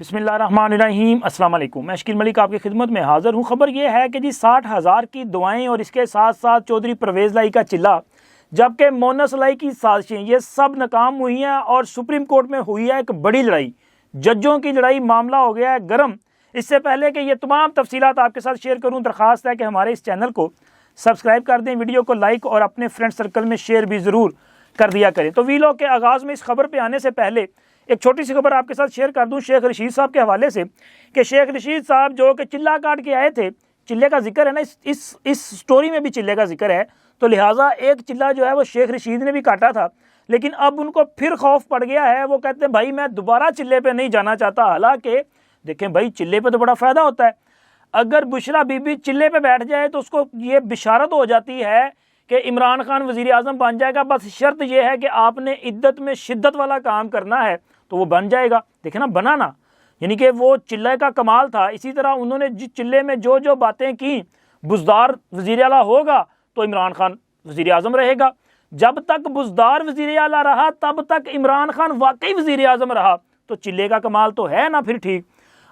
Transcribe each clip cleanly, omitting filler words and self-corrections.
बिस्मिल्लाहिर्रहमानिर्रहीम अस्सलाम वालेकुम। मैं शकील मलिक आपकी खिदमत में हाज़िर हूँ। ख़बर यह है कि जी 60,000 की दुआएं और इसके साथ साथ चौधरी परवेज़ लाई का चिल्ला, जबकि मोनस लाई की साजिशें, ये सब नाकाम हुई हैं और सुप्रीम कोर्ट में हुई है एक बड़ी लड़ाई, जजों की लड़ाई, मामला हो गया है गर्म। इससे पहले कि ये तमाम तफसीलात आपके साथ शेयर करूँ, दरख्वास्त है कि हमारे इस चैनल को सब्सक्राइब कर दें, वीडियो को लाइक और अपने फ्रेंड सर्कल में शेयर भी ज़रूर कर दिया करें। तो वीलॉग के आगाज़ में इस खबर पर आने से पहले एक छोटी सी खबर आपके साथ शेयर कर दूं शेख रशीद साहब के हवाले से कि शेख रशीद साहब जो कि चिल्ला काट के आए थे, चिल्ले का जिक्र है ना इस स्टोरी में भी चिल्ले का जिक्र है, तो लिहाजा एक चिल्ला जो है वो शेख रशीद ने भी काटा था, लेकिन अब उनको फिर खौफ पड़ गया है। वो कहते हैं भाई मैं दोबारा चिल्ले पे नहीं जाना चाहता। हालांकि देखें भाई, चिल्ले पे तो बड़ा फ़ायदा होता है। अगर बुशरा बीबी चिल्ले पे बैठ जाए तो उसको ये बिशारत हो जाती है कि इमरान खान वज़ीर आज़म बन जाएगा। बस शर्त यह है कि आपने इद्दत में शिद्दत वाला काम करना है तो वो बन जाएगा। देखे ना, बनाना यानी कि वो चिल्ले का कमाल था। इसी तरह उन्होंने चिल्ले में जो जो बातें की, बुज़दार वज़ीर आला होगा तो इमरान खान वज़ीर आज़म रहेगा। जब तक बुज़दार वज़ीर आला रहा तब तक इमरान खान वाकई वज़ीर आज़म रहा, तो चिल्ले का कमाल तो है ना फिर ठीक।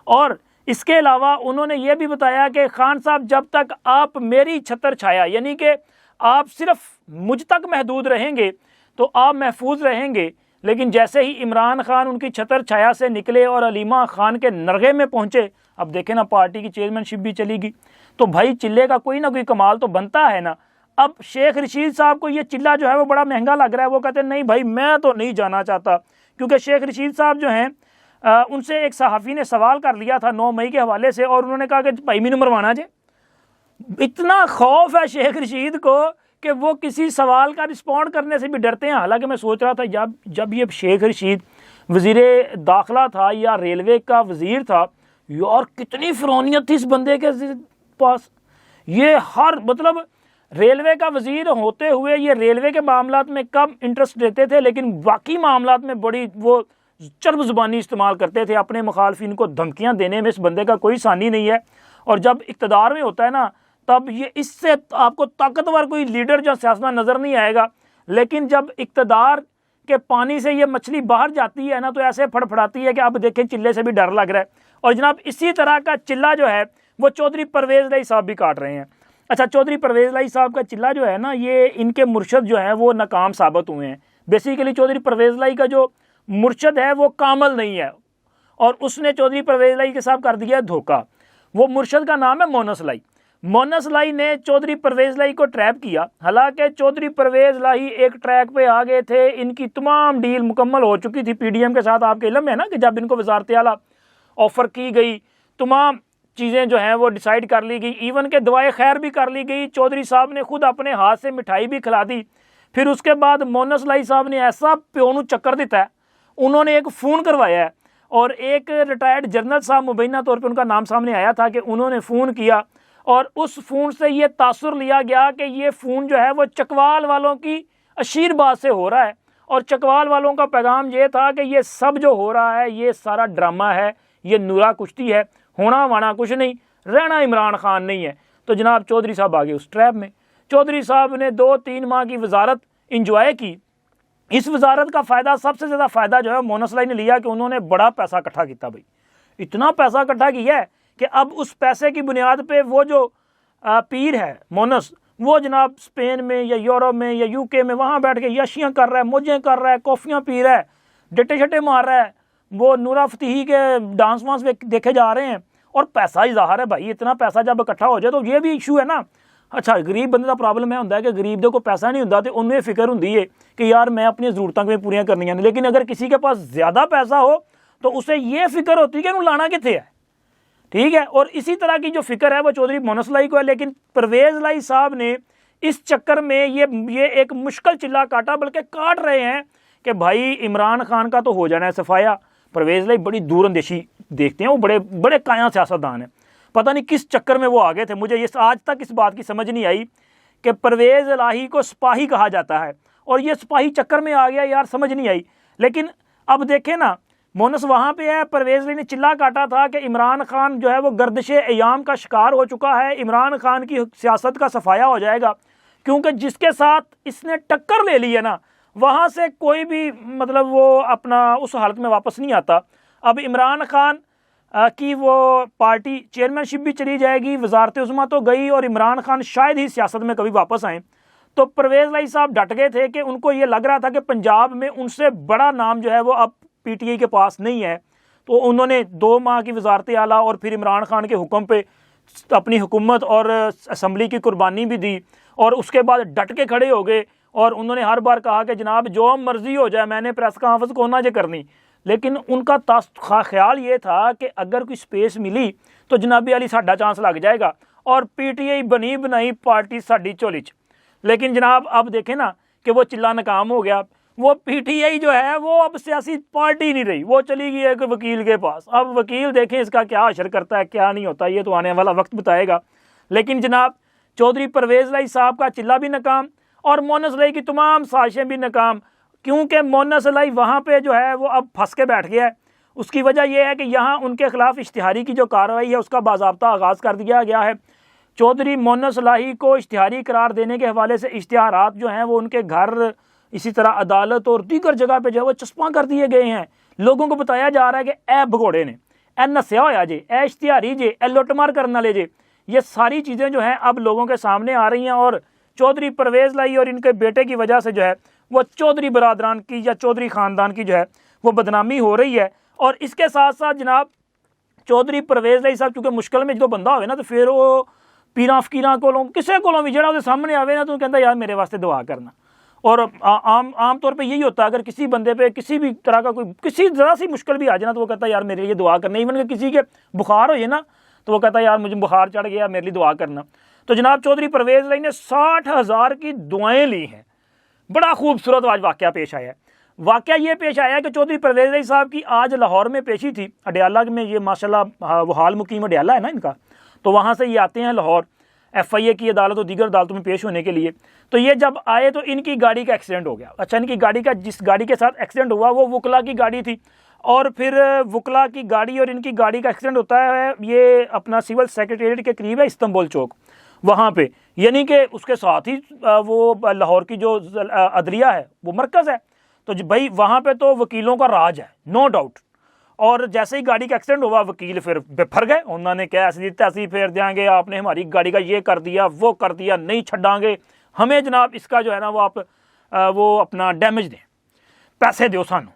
और इसके अलावा उन्होंने ये भी बताया कि खान साहब जब तक आप मेरी छतर छाया, यानी कि आप सिर्फ मुझ तक महदूद रहेंगे तो आप महफूज रहेंगे, लेकिन जैसे ही इमरान खान उनकी छतर छाया से निकले और अलीमा खान के नरगे में पहुंचे, अब देखें ना पार्टी की चेयरमैनशिप भी चली गई, तो भाई चिल्ले का कोई ना कोई कमाल तो बनता है ना। अब शेख रशीद साहब को ये चिल्ला जो है वो बड़ा महंगा लग रहा है। वो कहते हैं नहीं भाई मैं तो नहीं जाना चाहता, क्योंकि शेख रशीद साहब जो हैं उनसे एक सहाफ़ी ने सवाल कर लिया था 9 मई के हवाले से, और उन्होंने कहा कि भाई मैनू मरवाना जे। इतना खौफ है शेख रशीद को कि वो किसी सवाल का रिस्पॉन्ड करने से भी डरते हैं। हालांकि मैं सोच रहा था जब ये शेख रशीद वज़ीर दाखिला था या रेलवे का वज़ीर था, यार कितनी फ़िरौनियत थी इस बंदे के पास। ये हर मतलब रेलवे का वज़ीर होते हुए ये रेलवे के मामलात में कम इंटरेस्ट लेते थे, लेकिन बाकी मामलात में बड़ी वो चर्ब ज़ुबानी इस्तेमाल करते थे। अपने मुखालफिन को धमकियाँ देने में इस बंदे का कोई सानी नहीं है। और जब इक़्तिदार में होता है ना, तब ये इससे आपको ताकतवर कोई लीडर या सियासतदान नज़र नहीं आएगा, लेकिन जब इक़्तिदार के पानी से ये मछली बाहर जाती है ना, तो ऐसे फड़फड़ाती है कि अब देखें चिल्ले से भी डर लग रहा है। और जनाब इसी तरह का चिल्ला जो है वो चौधरी परवेज़ लाई साहब भी काट रहे हैं। अच्छा, चौधरी परवेज़ लाई साहब का चिल्ला जो है ना, ये इनके मुर्शद जो है वो नाकाम साबित हुए हैं। बेसिकली चौधरी परवेज़ लाई का जो मुर्शद है वो कामल नहीं है, और उसने चौधरी परवेज़ लाई के साथ कर दिया धोखा। वो मुर्शद का नाम है मोनस लाई। मोनस लाई ने चौधरी परवेज़ लाई को ट्रैप किया। हालांकि चौधरी परवेज़ लाई एक ट्रैक पे आ गए थे, इनकी तमाम डील मुकम्मल हो चुकी थी पीडीएम के साथ। आपके इल्म है ना कि जब इनको वज़ारत आला ऑफ़र की गई, तमाम चीज़ें जो हैं वो डिसाइड कर ली गई, इवन के दुआए खैर भी कर ली गई। चौधरी साहब ने खुद अपने हाथ से मिठाई भी खिला दी। फिर उसके बाद मोनस लाई साहब ने ऐसा प्योनू चक्कर दिता है, उन्होंने एक फ़ोन करवाया है, और एक रिटायर्ड जनरल साहब मुबैना तौर पर उनका नाम सामने आया था कि उन्होंने फ़ोन किया, और उस फ़ोन से ये तासुर लिया गया कि ये फ़ोन जो है वो चकवाल वालों की अशीरबाद से हो रहा है। और चकवाल वालों का पैगाम ये था कि ये सब जो हो रहा है ये सारा ड्रामा है, ये नूरा कुश्ती है, होना वाना कुछ नहीं, रहना इमरान खान नहीं है। तो जनाब चौधरी साहब आ गए उस ट्रैप में। चौधरी साहब ने 2-3 माह की वजारत इंजॉय की। इस वजारत का फ़ायदा, सबसे ज़्यादा फ़ायदा जो है मोनस लाई ने लिया कि उन्होंने बड़ा पैसा इकट्ठा किया। भाई इतना पैसा इकट्ठा किया है कि अब उस पैसे की बुनियाद पे वो जो पीर है मोनस, वो जनाब स्पेन में या यूरोप में या यूके में वहाँ बैठ के यशियाँ कर रहा है, मौजें कर रहा है, कॉफ़ियाँ पी रहा है, डटे शटे मार रहा है। वो नूरा फतेही के डांस वांस देखे जा रहे हैं, और पैसा ही ज़ाहिर है भाई। इतना पैसा जब इकट्ठा हो जाए तो ये भी इशू है ना। अच्छा, गरीब बंदे का प्रॉब्लम है होंदा है कि गरीब दे को पैसा नहीं होंदा, तो उन्हें फिक्र होंदी है कि यार मैं अपनी ज़रूरतां किवें पूरियां करनियां ने। लेकिन अगर किसी के पास ज़्यादा पैसा हो तो उसे ये फिक्र होती है कि उन्हें लाना कित्थे है, ठीक है। और इसी तरह की जो फिक्र है वो चौधरी मोनस लाई को है। लेकिन परवेज़ लाई साहब ने इस चक्कर में ये एक मुश्किल चिल्ला काटा, बल्कि काट रहे हैं कि भाई इमरान खान का तो हो जाना है सफाया। परवेज़ लाई बड़ी दूरअंदेशी देखते हैं, वो बड़े बड़े काया सियासतदान हैं। पता नहीं किस चक्कर में वो आ गए थे, मुझे ये आज तक इस बात की समझ नहीं आई कि परवेज़ लाई को सिपाही कहा जाता है और ये सिपाही चक्कर में आ गया, यार समझ नहीं आई। लेकिन अब देखें ना, मोनस वहाँ पे है, परवेज़ लाई ने चिल्ला काटा था कि इमरान खान जो है वो गर्दिशे अयाम का शिकार हो चुका है, इमरान खान की सियासत का सफाया हो जाएगा, क्योंकि जिसके साथ इसने टक्कर ले ली है ना, वहाँ से कोई भी मतलब वो अपना उस हालत में वापस नहीं आता। अब इमरान खान कि वो पार्टी चेयरमैनशिप भी चली जाएगी, वजारत उज़्मा तो गई और इमरान खान शायद ही सियासत में कभी वापस आएँ। तो परवेज़ लाई साहब डट गए थे कि उनको ये लग रहा था कि पंजाब में उनसे बड़ा नाम जो है वो अब PTI के पास नहीं है। तो उन्होंने 2 माह की वजारत आला और फिर इमरान खान के हुक्म पे अपनी हुकूमत और असम्बली की कुर्बानी भी दी और उसके बाद डट के खड़े हो गए और उन्होंने हर बार कहा कि जनाब जो मर्जी हो जाए, मैंने प्रेस कॉन्फ्रेंस को ना जो करनी। लेकिन उनका ख्याल ये था कि अगर कोई स्पेस मिली तो जनाबी अली साडा चांस लग जाएगा और PTI बनी बनाई पार्टी साडी झोली च। लेकिन जनाब अब देखें ना कि वो चिल्ला नाकाम हो गया। वो PTI जो है वो अब सियासी पार्टी नहीं रही, वो चली गई एक वकील के पास। अब वकील देखें इसका क्या असर करता है क्या नहीं होता, ये तो आने वाला वक्त बताएगा। लेकिन जनाब चौधरी परवेज़ लाई साहब का चिल्ला भी नाकाम और मोनस लाई की तमाम साजिशें भी नाकाम, क्योंकि मोनस लाई वहाँ पे जो है वो अब फंस के बैठ गया है। उसकी वजह यह है कि यहाँ उनके खिलाफ इश्तिहारी की जो कार्रवाई है उसका बाज़ाब्ता आगाज़ कर दिया गया है। चौधरी मोनस लाई को इश्तिहारी करार देने के हवाले से इश्तिहारात जो हैं वो उनके घर, इसी तरह अदालत और दीगर जगह पे जो है वो चस्पा कर दिए गए हैं। लोगों को बताया जा रहा है कि ए भगोड़े ने, ए नस्या होया जे, ए इश्तिहारी जे, ए लुटमार करना ले जे। ये सारी चीज़ें जो हैं अब लोगों के सामने आ रही हैं और चौधरी परवेज़ लाई और इनके बेटे की वजह से जो है वो चौधरी बरादरान की या चौधरी ख़ानदान की जो है वो बदनामी हो रही है। और इसके साथ साथ जनाब चौधरी परवेज़ लाई साहब चूँकि मुश्किल में जो बंदा होवे ना तो फिर वो पीरां फकीरां कोलों किसी कोलों भी जो उसके सामने आवे ना तो कहता यार मेरे वास्ते दुआ करना। और आम तौर पे यही होता है, अगर किसी बंदे पे किसी भी तरह का कोई किसी ज़रा सी मुश्किल भी आ जाए ना तो वो कहता है यार मेरे लिए दुआ करना। इवन कि किसी के बुखार हो जाए ना तो वो कहता है यार मुझे बुखार चढ़ गया, मेरे लिए दुआ करना। तो जनाब चौधरी परवेज़ लाई ने 60,000 की दुआएँ ली हैं। बड़ा खूबसूरत आज वाक़या पेश आया है। वाक़या ये पेश आया कि चौधरी परवेज़ लाई साहब की आज लाहौर में पेशी थी, अडयाला में। ये माशाल्लाह वो हाल मुकीम अडयाला है ना इनका, तो वहाँ से ये आते हैं लाहौर FIA की अदालत और दीगर अदालतों में पेश होने के लिए। तो ये जब आए तो इनकी गाड़ी का एक्सीडेंट हो गया। अच्छा, इनकी गाड़ी का जिस गाड़ी के साथ एक्सीडेंट हुआ वो वकला की गाड़ी थी और फिर वकला की गाड़ी और इनकी गाड़ी का एक्सीडेंट होता है ये अपना सिविल सेक्रेटेरिएट के करीब है, इस्तांबुल चौक वहाँ पे, यानी कि उसके साथ ही वो लाहौर की जो अदलिया है वो मरकज़ है। तो भाई वहाँ पे तो वकीलों का राज है, नो डाउट। और जैसे ही गाड़ी का एक्सीडेंट हुआ वकील फिर बिफर गए। उन्होंने क्या ऐसी तैसी फेर देंगे, आपने हमारी गाड़ी का ये कर दिया वो कर दिया, नहीं छड़ांगे, हमें जनाब इसका जो है ना वो आप वो अपना डैमेज दें, पैसे दो सानू।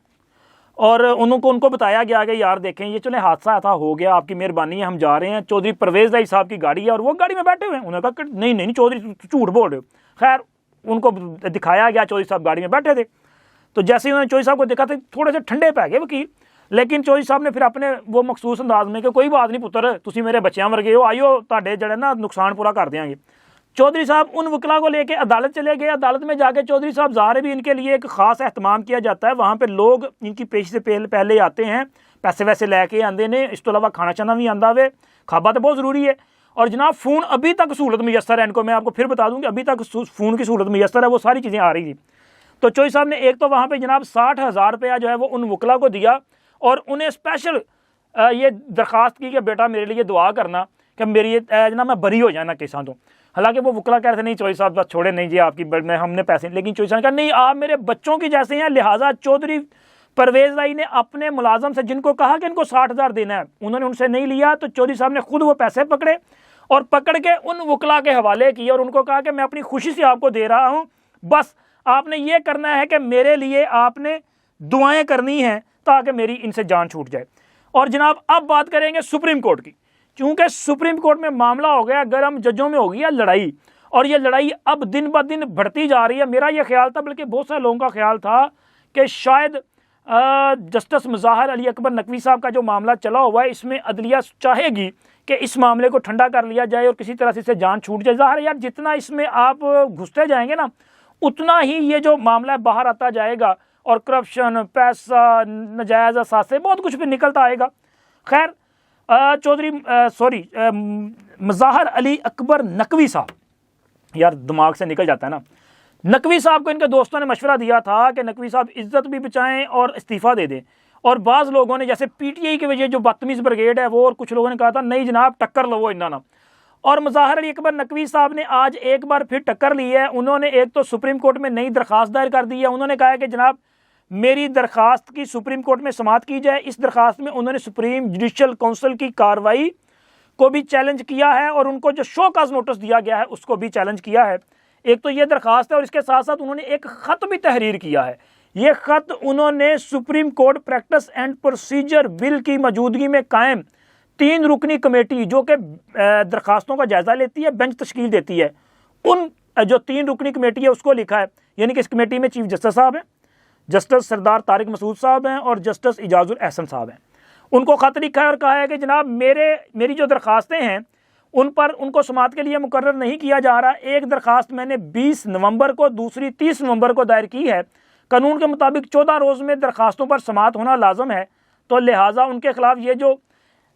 और उनको बताया गया कि यार देखें ये चले हादसा था हो गया, आपकी मेहरबानी है, हम जा रहे हैं, चौधरी परवेज़ लाई साहब की गाड़ी है और वो गाड़ी में बैठे हुए हैं। उन्होंने कहा नहीं नहीं चौधरी झूठ बोल रहे हो। खैर उनको दिखाया गया चौधरी साहब गाड़ी में बैठे थे। तो जैसे ही उन्होंने चौधरी साहब को देखा तो थोड़े से ठंडे पै गए वकील। लेकिन चौधरी साहब ने फिर अपने वो मखसूस अंदाज में कि कोई बात नहीं पुत्र, तुसी मेरे बच्चों वर्गे हो, आइयो तुहाडे जड़े ना नुकसान पूरा कर देंगे। चौधरी साहब उन वकला को लेके अदालत चले गए। अदालत में जाके चौधरी साहब ज़ाहिर भी इनके लिए एक ख़ास एहतमाम किया जाता है। वहाँ पे लोग इनकी पेशी से पहले आते हैं, पैसे वैसे लैके आते ने, इस तो अलावा खाना चाना भी आंदा वे, खाबा तो बहुत ज़रूरी है। और जनाब फ़ोन अभी तक सहूलत मैसर है इनको, मैं आपको फिर बता दूँ कि अभी तक फ़ोन की सहूलत मैसर है, वो सारी चीज़ें आ रही थी। तो चौधरी साहब ने एक तो वहाँ पर जनाब 60,000 रुपया जो है वो उन वकला को दिया और उन्हें स्पेशल ये दरख्वास्त की कि बेटा मेरे लिए दुआ करना कि मेरी ये जनाब मैं बरी हो जाना केसा तो। हालांकि वो वकला कह रहे थे नहीं चौधरी साहब बस छोड़े नहीं जी आपकी में हमने पैसे, लेकिन चौधरी साहब ने कहा नहीं आप मेरे बच्चों की जैसे हैं, लिहाजा चौधरी परवेज़ लाई ने अपने मुलाजम से जिनको कहा कि इनको 60,000 देना है, उन्होंने उनसे नहीं लिया। तो चौधरी साहब ने खुद वो पैसे पकड़े और पकड़ के उन वकला के हवाले किए और उनको कहा कि मैं अपनी खुशी से आपको दे रहा हूँ, बस आपने ये करना है कि मेरे लिए आपने दुआएँ करनी हैं ताकि मेरी इनसे जान छूट जाए। और जनाब अब बात करेंगे सुप्रीम कोर्ट की, क्योंकि सुप्रीम कोर्ट में मामला हो गया गर्म, जजों में हो गई है लड़ाई और ये लड़ाई अब दिन ब दिन बढ़ती जा रही है। मेरा ये ख्याल था, बल्कि बहुत सारे लोगों का ख्याल था कि शायद जस्टिस मुज़ाहिर अली अकबर नकवी साहब का जो मामला चला हुआ है इसमें अदलिया चाहेगी कि इस मामले को ठंडा कर लिया जाए और किसी तरह से इससे जान छूट जाए। ज़ाहिर यार जितना इसमें आप घुसते जाएंगे ना उतना ही ये जो मामला बाहर आता जाएगा और करप्शन, पैसा, नजायज़ असासे बहुत कुछ भी निकलता आएगा। खैर मुज़ाहिर अली अकबर नकवी साहब, यार दिमाग से निकल जाता है ना, नकवी साहब को इनके दोस्तों ने मशवरा दिया था कि नकवी साहब इज्जत भी बचाएं और इस्तीफ़ा दे दें। और बाज़ लोगों ने जैसे PTI की वजह जो बदतमीज़ ब्रिगेड है वो, और कुछ लोगों ने कहा था नहीं जनाब टक्कर लो वो इन्ना ना। और मुज़ाहिर अली अकबर नकवी साहब ने आज एक बार फिर टक्कर ली है। उन्होंने एक तो सुप्रीम कोर्ट में नई दरख्वास्त दायर कर दी है। उन्होंने कहा है कि जनाब मेरी दरखास्त की सुप्रीम कोर्ट में समाअत की जाए। इस दरखास्त में उन्होंने सुप्रीम जुडिशल काउंसिल की कार्रवाई को भी चैलेंज किया है और उनको जो शो काज नोटिस दिया गया है उसको भी चैलेंज किया है। एक तो ये दरखास्त है और इसके साथ साथ उन्होंने एक ख़त भी तहरीर किया है। ये ख़त उन्होंने supreme court practice and procedure bill की मौजूदगी में कायम 3 रुकनी कमेटी जो कि दरखास्तों का जायज़ा लेती है, बेंच तश्कील देती है, उन जो 3 रुकनी कमेटी है उसको लिखा है। यानी कि इस कमेटी में चीफ जस्टिस साहब हैं, जस्टिस सरदार तारिक मसूद साहब हैं और जस्टिस इजाजुल एहसन साहब हैं। उनको ख़त लिखा है और कहा है कि जनाब मेरी जो दरखास्तें हैं उन पर उनको समाअत के लिए मुकर्रर नहीं किया जा रहा। एक दरखास्त मैंने 20 नवंबर को, दूसरी 30 नवंबर को दायर की है। कानून के मुताबिक 14 रोज़ में दरखास्तों पर समाअत होना लाजम है, तो लिहाजा उनके खिलाफ ये जो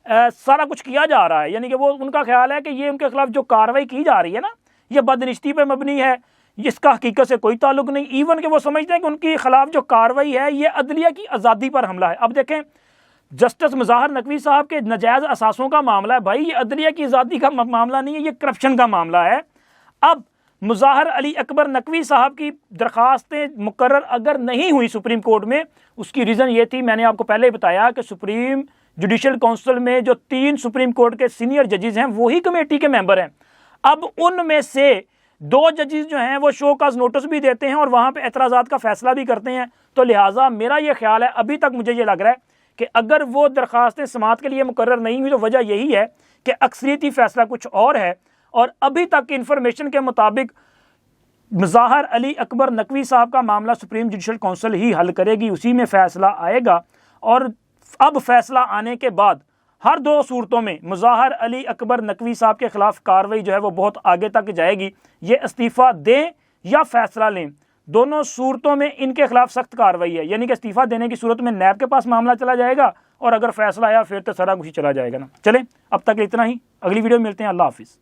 सारा कुछ किया जा रहा है, यानी कि वो उनका ख्याल है कि ये उनके खिलाफ जो कार्रवाई की जा रही है ना, ये बदनिश्ती पे मबनी है, इसका हकीकत से कोई ताल्लुक नहीं। इवन कि वो समझते हैं कि उनके खिलाफ जो कार्रवाई है ये अदलिया की आज़ादी पर हमला है। अब देखें, जस्टिस मुज़ाहिर नकवी साहब के नाजायज़ असासों का मामला है, भाई ये अदलिया की आज़ादी का मामला नहीं है, ये करप्शन का मामला है। अब मुज़ाहिर अली अकबर नकवी साहब की दरखास्तें मुकर्रर अगर नहीं हुई सुप्रीम कोर्ट में, उसकी रीज़न ये थी, मैंने आपको पहले ही बताया कि सुप्रीम जुडिशल काउंसिल में जो 3 सुप्रीम कोर्ट के सीनियर जजेस हैं वही कमेटी के मेंबर हैं। अब उनमें से 2 जजेस जो हैं वो शो काज नोटिस भी देते हैं और वहाँ पे एतराज़ात का फैसला भी करते हैं। तो लिहाजा मेरा ये ख्याल है, अभी तक मुझे ये लग रहा है कि अगर वो दरखास्तें समाअत के लिए मुकर्रर नहीं हुई तो वजह यही है कि अक्सरियती फैसला कुछ और है। और अभी तक की इंफॉर्मेशन के मुताबिक मुज़ाहिर अली अकबर नकवी साहब का मामला सुप्रीम जुडिशल काउंसिल ही हल करेगी, उसी में फ़ैसला आएगा। और अब फैसला आने के बाद हर 2 सूरतों में मुज़ाहिर अली अकबर नकवी साहब के खिलाफ कार्रवाई जो है वो बहुत आगे तक जाएगी। ये इस्तीफ़ा दें या फैसला लें, दोनों सूरतों में इनके खिलाफ सख्त कार्रवाई है। यानी कि इस्तीफ़ा देने की सूरत में नैब के पास मामला चला जाएगा और अगर फैसला आया फिर तो सरागुशी चला जाएगा ना। चलें, अब तक इतना ही, अगली वीडियो में मिलते हैं। अल्लाह हाफिज़।